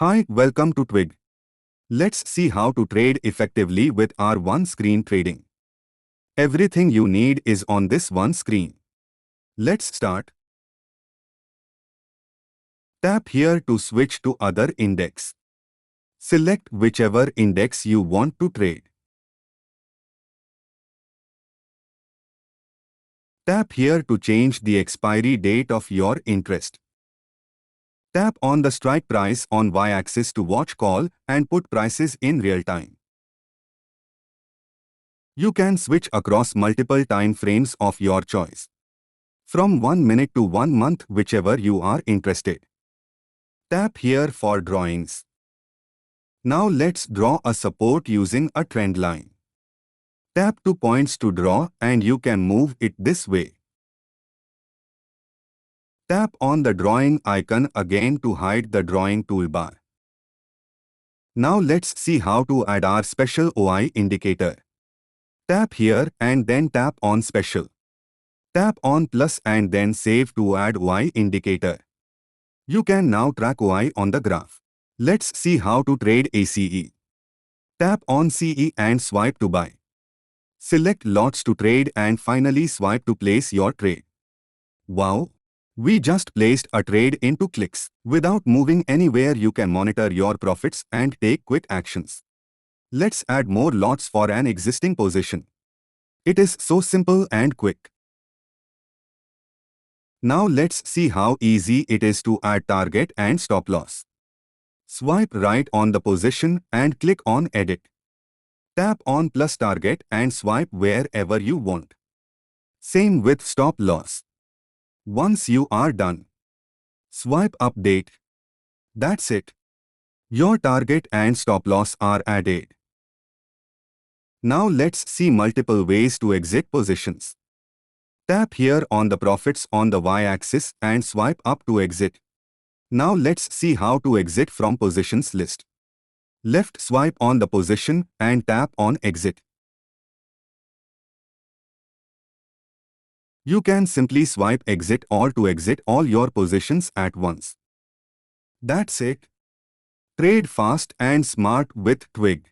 Hi, welcome to TWIG. Let's see how to trade effectively with our one-screen trading. Everything you need is on this one screen. Let's start. Tap here to switch to other index. Select whichever index you want to trade. Tap here to change the expiry date of your interest. Tap on the strike price on y-axis to watch call and put prices in real time. You can switch across multiple time frames of your choice, from 1 minute to 1 month, whichever you are interested. Tap here for drawings. Now let's draw a support using a trend line. Tap 2 points to draw and you can move it this way. Tap on the drawing icon again to hide the drawing toolbar. Now let's see how to add our special OI indicator. Tap here and then tap on special. Tap on plus and then save to add OI indicator. You can now track OI on the graph. Let's see how to trade ACE. Tap on CE and swipe to buy. Select lots to trade and finally swipe to place your trade. Wow! We just placed a trade in 2 clicks. Without moving anywhere, you can monitor your profits and take quick actions. Let's add more lots for an existing position. It is so simple and quick. Now let's see how easy it is to add target and stop loss. Swipe right on the position and click on Edit. Tap on plus target and swipe wherever you want. Same with stop loss. Once you are done, swipe Update. That's it. Your target and stop loss are added. Now let's see multiple ways to exit positions. Tap here on the profits on the y-axis and swipe up to exit. Now let's see how to exit from positions list. Left swipe on the position and tap on Exit. You can simply swipe Exit all to exit all your positions at once. That's it. Trade fast and smart with TWIG.